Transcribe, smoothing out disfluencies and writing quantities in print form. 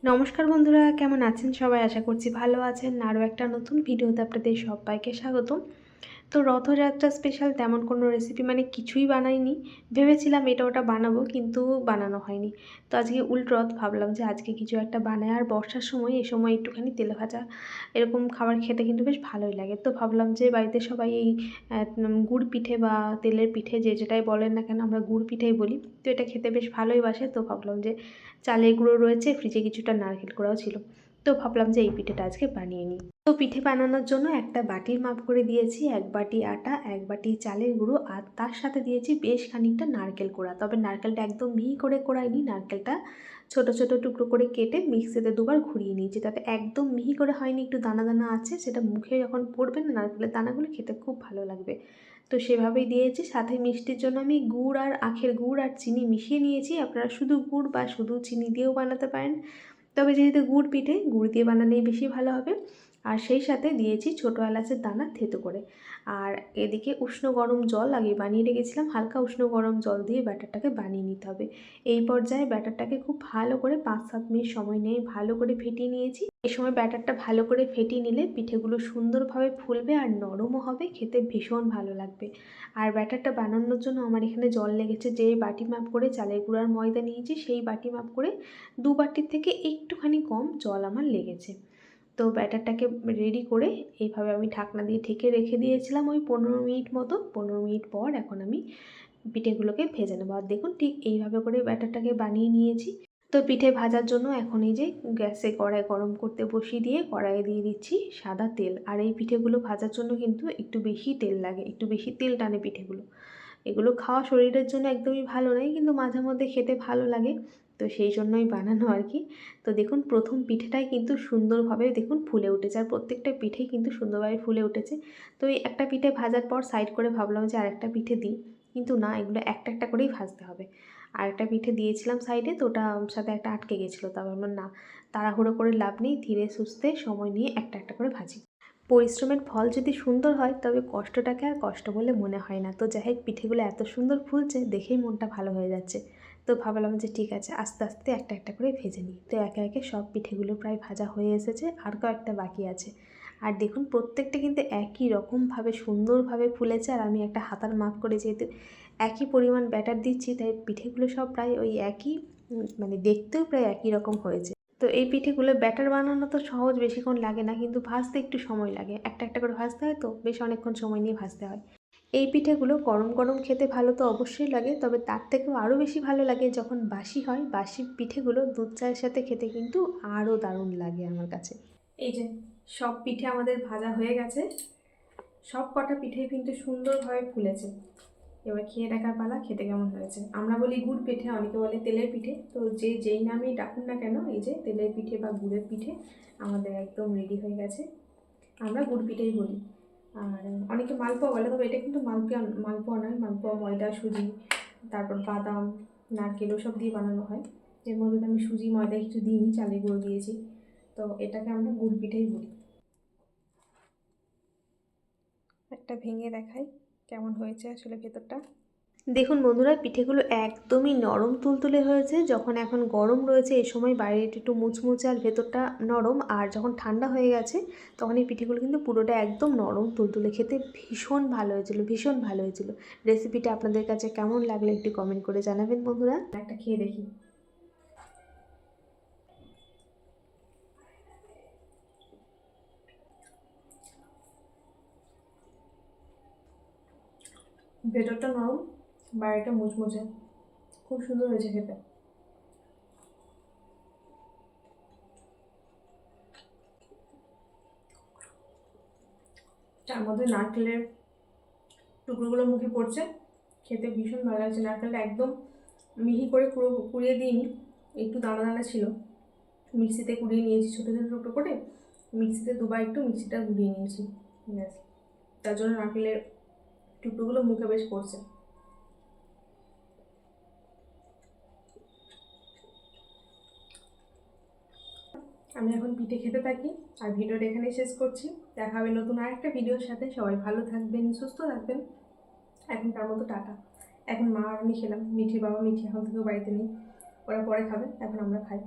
নমস্কার বন্ধুরা, কেমন আছেন সবাই? আশা করছি ভালো আছেন। আরও একটা নতুন ভিডিওতে আপনাদের সবাইকে স্বাগতম। তো রথযাত্রা স্পেশাল তেমন কোনো রেসিপি কিছুই বানাইনি। ভেবেছিলাম এটা ওটা বানাবো, কিন্তু বানানো হয়নি। তো আজকে রথ ভাবলাম যে আজকে কিছু একটা বানাই। আর বর্ষার সময় এই সময় একটুখানি তেলে ভাজা এরকম খাবার খেতে কিন্তু বেশ ভালোই লাগে। তো ভাবলাম যে বাড়িতে সবাই এই গুড় পিঠে বা তেলের পিঠে যে যেটাই বলেন না কেন, আমরা গুড় পিঠেই বলি। তো এটা খেতে বেশ ভালোই বাসে। তো ভাবলাম যে চালের গুঁড়ো রয়েছে, ফ্রিজে কিছুটা নারকেল কোড়াও ছিল। তো ভাবলাম যে এই পিঠেটা আজকে বানিয়ে নিই। তো পিঠে বানানোর জন্য একটা বাটির মাপ করে দিয়েছি 1 বাটি আটা, 1 বাটি চালের গুঁড়ো, আর তার সাথে দিয়েছি বেশ খানিকটা নারকেল কোড়া। তবে নারকেলটা একদম মিহি করে কোড়াইনি, নারকেলটা ছোট ছোট টুকরো করে কেটে মিক্সিতে দুবার ঘুরিয়ে নিয়েছি। তাতে একদম মিহি করে হয়নি, একটু দানা দানা আছে। সেটা মুখে যখন পড়বে না নারকেলের দানাগুলো, খেতে খুব ভালো লাগবে। তো সেভাবেই দিয়েছি। সাথে মিষ্টির জন্য আমি গুড় আর আখের গুড় আর চিনি মিশিয়ে নিয়েছি। আপনারা শুধু গুড় বা শুধু চিনি দিয়েও বানাতে পারেন, তবে যেহেতু গুড় পিঠে, গুড় দিয়ে বানালেই বেশি ভালো হবে। আর সেই সাথে দিয়েছি ছোটো এলাচের দানা থেতো করে। আর এদিকে উষ্ণ গরম জল আগে বানিয়ে রেখেছিলাম। হালকা উষ্ণ গরম জল দিয়ে ব্যাটারটাকে বানিয়ে নিতে হবে। এই পর্যায়ে ব্যাটারটাকে খুব ভালো করে 5-7 মিনিট সময় নিয়ে ভালো করে ফেটিয়ে নিয়েছি। এই সময় ব্যাটারটা ভালো করে ফেটিয়ে নিলে পিঠেগুলো সুন্দরভাবে ফুলবে আর নরমও হবে, খেতে ভীষণ ভালো লাগবে। আর ব্যাটারটা বানানোর জন্য আমার এখানে জল লেগেছে, যে বাটি মাপ করে চালের গুঁড়ার ময়দা নিয়েছি সেই বাটি মাপ করে 2 বাটির থেকে একটুখানি কম জল আমার লেগেছে। তো ব্যাটারটাকে রেডি করে এইভাবে আমি ঢাকনা দিয়ে ঢেকে রেখে দিয়েছিলাম ওই 15 মিনিট মতো। 15 মিনিট পর এখন আমি পিঠেগুলোকে ভেজে নেবো। আর দেখুন ঠিক এইভাবে করে ব্যাটারটাকে বানিয়ে নিয়েছি। তো পিঠে ভাজার জন্য এখন এই যে গ্যাসে কড়াই গরম করতে বসিয়ে দিয়ে কড়াইয়ে দিয়ে দিচ্ছি সাদা তেল। আর এই পিঠেগুলো ভাজার জন্য কিন্তু একটু বেশি তেল লাগে, একটু বেশি তেল টানে পিঠেগুলো। এগুলো খাওয়া শরীরের জন্য একদমই ভালো নয়, কিন্তু মাঝে মধ্যে খেতে ভালো লাগে, তো সেই জন্যই বানানো আর কি। তো দেখুন প্রথম পিঠেটাই কিন্তু সুন্দরভাবে দেখুন ফুলে উঠেছে, আর প্রত্যেকটা পিঠেই কিন্তু সুন্দরভাবে ফুলে উঠেছে। তো এই একটা পিঠে ভাজার পর সাইড করে ভাবলাম যে আরেকটা পিঠে দিই, কিন্তু না, এগুলো একটা একটা করেই ভাজতে হবে। আরেকটা পিঠে দিয়েছিলাম সাইডে, তো ওটা সাথে একটা আটকে গেছিলো। তারপর আমার না, তাড়াহুড়ো করে লাভ নেই, ধীরে সুস্থে সময় নিয়ে একটা একটা করে ভাজি। পরিশ্রমের ফল যদি সুন্দর হয় তবে কষ্টটাকে আর কষ্ট বলে মনে হয় না। তো যাই হোক, পিঠেগুলো এত সুন্দর ফুলছে দেখেই মনটা ভালো হয়ে যাচ্ছে। তো ভাবলাম যে ঠিক আছে, আস্তে আস্তে একটা একটা করে ভেজে নিই। তো একে একে সব পিঠেগুলো প্রায় ভাজা হয়ে এসেছে, আর কয়েকটা বাকি আছে। আর দেখুন প্রত্যেকটা কিন্তু একই রকমভাবে সুন্দরভাবে ফুলেছে। আর আমি একটা হাতার মাপ করে যেহেতু একই পরিমাণ ব্যাটার দিচ্ছি, তাই পিঠেগুলো সব প্রায় ওই একই, দেখতেও প্রায় একই রকম হয়েছে। তো এই পিঠেগুলো ব্যাটার বানানো তো সহজ, বেশিক্ষণ লাগে না, কিন্তু ভাজতে একটু সময় লাগে। একটা একটা করে ভাজতে হয়, তো বেশ অনেকক্ষণ সময় নিয়ে ভাজতে হয়। এই পিঠেগুলো গরম গরম খেতে ভালো তো অবশ্যই লাগে, তবে তার থেকেও আরও বেশি ভালো লাগে যখন বাসি হয়। বাসি পিঠেগুলো দুধ চায়ের সাথে খেতে কিন্তু আরও দারুণ লাগে আমার কাছে। এই যে সব পিঠে আমাদের ভাজা হয়ে গেছে, সব কটা পিঠে কিন্তু সুন্দরভাবে ফুলেছে। এবার খেয়ে দেখার পালা, খেতে কেমন হয়েছে। আমরা বলি গুড় পিঠে, অনেকে বলে তেলের পিঠে। তো যে যেই নামেই ডাকুন না কেন, এই যে তেলের পিঠে বা গুড়ের পিঠে আমাদের একদম রেডি হয়ে গেছে। আমরা গুড় পিঠেই বলি। আর অনেকে মালপোয়া বলে, তবে এটা কিন্তু মালপোয়া নয়। মালপোয়া ময়দা, সুজি, তারপর বাদাম, নারকেল ওসব দিয়ে বানানো হয়। এর মধ্যে আমি সুজি ময়দা কিছু দিইনি, চালের গুঁড়ো দিয়েছি। তো এটাকে আমরা গুড় পিঠেই বলি। একটা ভেঙে দেখাই কেমন হয়েছে আসলে ভেতরটা। দেখুন বন্ধুরা, পিঠেগুলো একদমই নরম তুলতুলে হয়েছে। যখন এখন গরম রয়েছে এই সময় বাইরেটা একটু মুচমুচে আর ভেতরটা নরম, আর যখন ঠান্ডা হয়ে গেছে তখন এই পিঠেগুলো কিন্তু পুরোটা একদম নরম তুলতুলে, খেতে ভীষণ ভালো হয়েছিল, ভীষণ ভালো হয়েছিল। রেসিপিটা আপনাদের কাছে কেমন লাগলো একটু কমেন্ট করে জানাবেন বন্ধুরা। একটা খেয়ে দেখি। ভেতরটা নরম, বাইরেটা মুচমুচে, খুব সুন্দর হয়েছে খেতে। তার মধ্যে নারকেলের টুকরোগুলো মুখে পড়ছে, খেতে ভীষণ ভালো লাগছে। নারকেলটা একদম মিহি করে পুরো কুড়িয়ে দিইনি, একটু দানা দানা ছিল। মিক্সিতে কুড়িয়ে নিয়েছি ছোটো ছোটো টুকরো করে, মিক্সিতে দুবার একটু মিক্সিটা ঘুরিয়ে নিয়েছি, ব্যাস। তার জন্য নারকেলের টুকরোগুলো মুখে বেশ পড়ছে। আমি এখন পিঠে খেতে থাকি, আর ভিডিওটা এখানেই শেষ করছি। দেখা হবে নতুন আরেকটা ভিডিওর সাথে। সবাই ভালো থাকবেন, সুস্থ থাকবেন। এখন তার মতো টাটা। এখন মা আর আমি খেলাম, মিঠি বাবা মিঠি এখন থেকেও বাড়িতে নেই, ওরা পরে খাবে, এখন আমরা খাই।